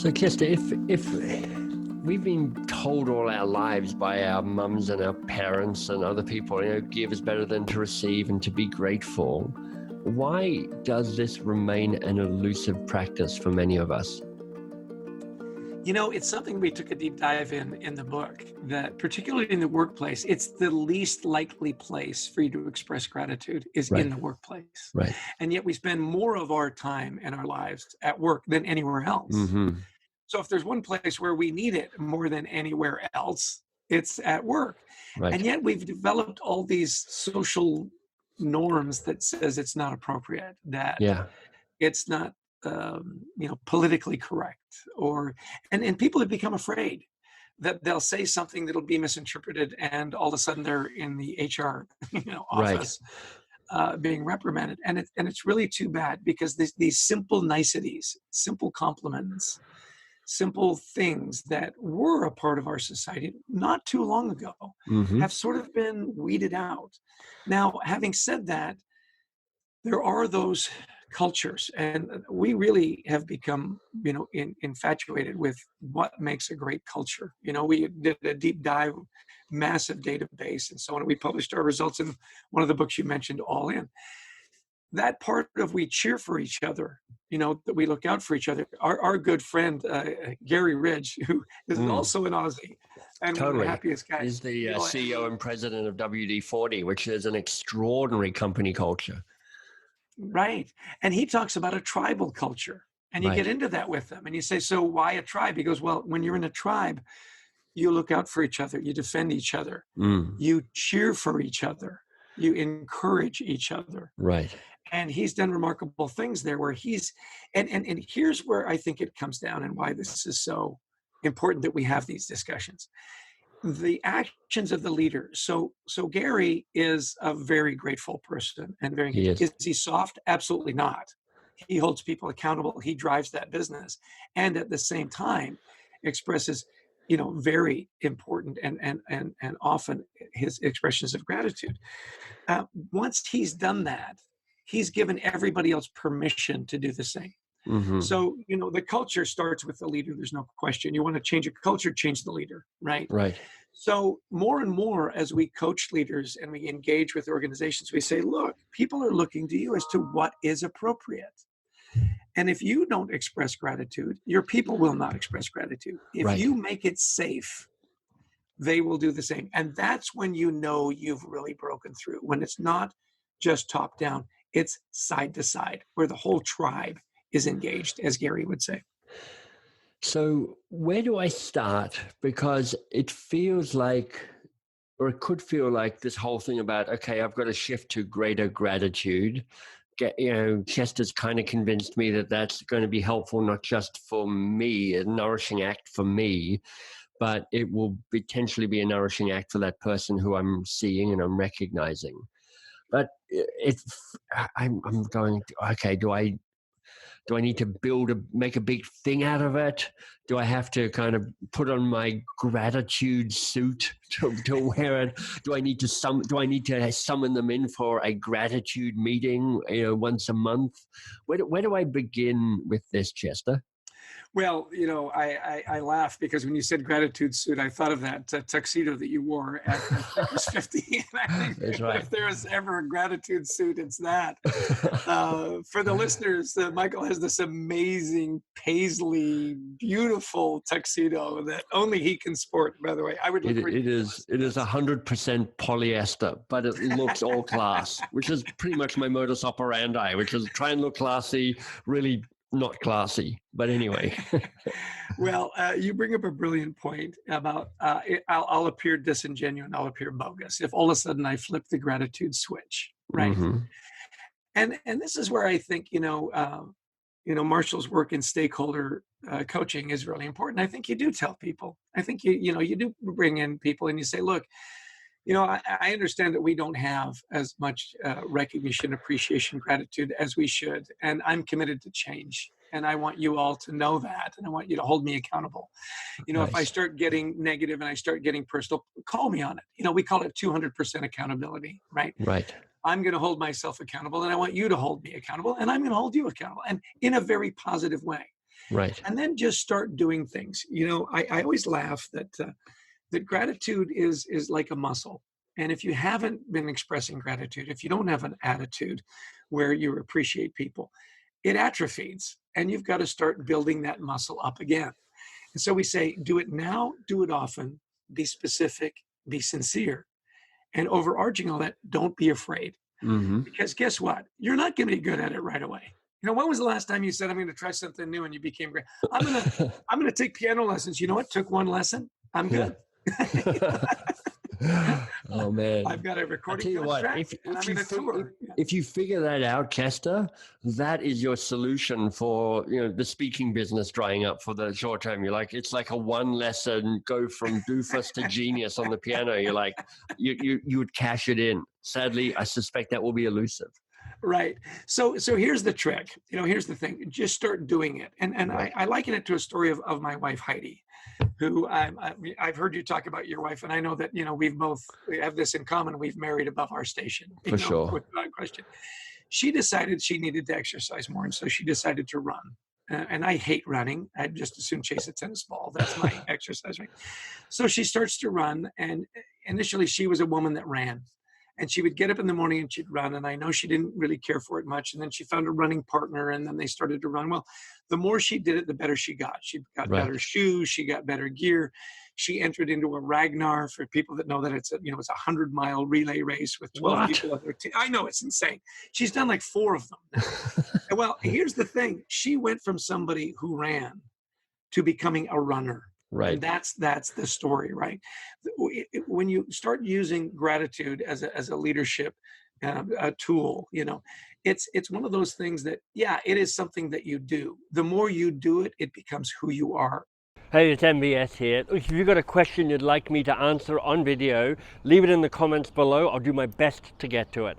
So, Kester, if we've been told all our lives by our mums and our parents and other people, give is better than to receive and to be grateful, why does this remain an elusive practice for many of us? It's something we took a deep dive in the book, that particularly in the workplace, it's the least likely place for you to express gratitude is Right. in the workplace. Right. And yet we spend more of our time and our lives at work than anywhere else. Mm-hmm. So if there's one place where we need it more than anywhere else, it's at work. Right. And yet we've developed all these social norms that says it's not appropriate, that Yeah. it's not politically correct, and people have become afraid that they'll say something that'll be misinterpreted, and all of a sudden they're in the HR office being reprimanded, and it's really too bad, because these simple niceties, simple compliments, simple things that were a part of our society not too long ago Mm-hmm. have sort of been weeded out. Now, having said that, there are those cultures, and we really have become, infatuated with what makes a great culture. We did a deep dive, massive database, and so on. We published our results in one of the books you mentioned, All In. That part of we cheer for each other, that we look out for each other. Our good friend, Gary Ridge, who is also an Aussie and one of the happiest guys. He's the CEO and president of WD-40, which is an extraordinary company culture. Right. And he talks about a tribal culture. And you get into that with them. And you say, so why a tribe? He goes, well, when you're in a tribe, you look out for each other. You defend each other. You cheer for each other. You encourage each other. Right. And he's done remarkable things there where and here's where I think it comes down, and why this is so important that we have these discussions. The actions of the leader. So Gary is a very grateful person and very engaged. Is he soft? Absolutely not. He holds people accountable. He drives that business, and at the same time expresses, very important and often his expressions of gratitude. Once he's done that, he's given everybody else permission to do the same. Mm-hmm. So, the culture starts with the leader. There's no question. You want to change a culture, change the leader, right? Right. So more and more, as we coach leaders and we engage with organizations, we say, look, people are looking to you as to what is appropriate. And if you don't express gratitude, your people will not express gratitude. If you make it safe, they will do the same. And that's when you've really broken through, when it's not just top down, it's side to side, where the whole tribe is engaged, as Gary would say. So where do I start? Because it feels like, or it could feel like, this whole thing about, okay, I've got to shift to greater gratitude. Chester's kind of convinced me that that's going to be helpful, not just for me, a nourishing act for me, but it will potentially be a nourishing act for that person who I'm seeing and I'm recognizing. But I'm going, okay, do I need to make a big thing out of it? Do I have to kind of put on my gratitude suit to wear it? Do I need to summon them in for a gratitude meeting, once a month? Where do I begin with this, Chester? Well, I laugh because when you said gratitude suit, I thought of that tuxedo that you wore at Breakfast 50. And I think That's right. If there was ever a gratitude suit, it's that. For the listeners, Michael has this amazing paisley, beautiful tuxedo that only he can sport, by the way. I would look ridiculous. It is 100% polyester, but it looks all class, which is pretty much my modus operandi, which is try and look classy, really not classy, but anyway. Well, you bring up a brilliant point about I'll appear disingenuous and I'll appear bogus if all of a sudden I flip the gratitude switch, right? Mm-hmm. And this is where I think Marshall's work in stakeholder coaching is really important. I think you do tell people. I think you do bring in people and you say, look, I understand that we don't have as much recognition, appreciation, gratitude as we should. And I'm committed to change. And I want you all to know that. And I want you to hold me accountable. Nice. If I start getting negative and I start getting personal, call me on it. We call it 200% accountability, right? Right. I'm going to hold myself accountable, and I want you to hold me accountable, and I'm going to hold you accountable, and in a very positive way. Right. And then just start doing things. I always laugh that gratitude is like a muscle. And if you haven't been expressing gratitude, if you don't have an attitude where you appreciate people, it atrophies. And you've got to start building that muscle up again. And so we say, do it now, do it often, be specific, be sincere. And overarching all that, don't be afraid. Hmm. Because guess what? You're not going to be good at it right away. When was the last time you said, I'm going to try something new and you became great? I'm going to take piano lessons. You know what? Took one lesson. I'm Yeah. good. Oh man. I've got a I recording tell you what, contract and I'm going to tour. Yeah. if you figure that out, Chester, that is your solution for the speaking business drying up for the short term. It's like a one lesson go from doofus to genius on the piano. You're like you would cash it in. Sadly, I suspect that will be elusive. Right. So here's the trick. Here's the thing. Just start doing it. And Right. I liken it to a story of my wife Heidi, who I've heard you talk about your wife, and I know that we have this in common. We've married above our station, For sure. without question. She decided she needed to exercise more, and so she decided to run. And I hate running. I'd just as soon chase a tennis ball. That's my exercise. Right? So she starts to run, and initially she was a woman that ran. And she would get up in the morning and she'd run. And I know she didn't really care for it much. And then she found a running partner and then they started to run. Well, the more she did it, the better she got. She got Right. better shoes. She got better gear. She entered into a Ragnar. For people that know that it's a 100-mile relay race with 12 What? people on their team. I know, it's insane. She's done like 4 of them now. And well, here's the thing. She went from somebody who ran to becoming a runner. And Right. that's the story, right? When you start using gratitude as a leadership a tool, it's one of those things that, yeah, it is something that you do. The more you do it, it becomes who you are. Hey, it's MBS here. Look, if you've got a question you'd like me to answer on video, leave it in the comments below. I'll do my best to get to it.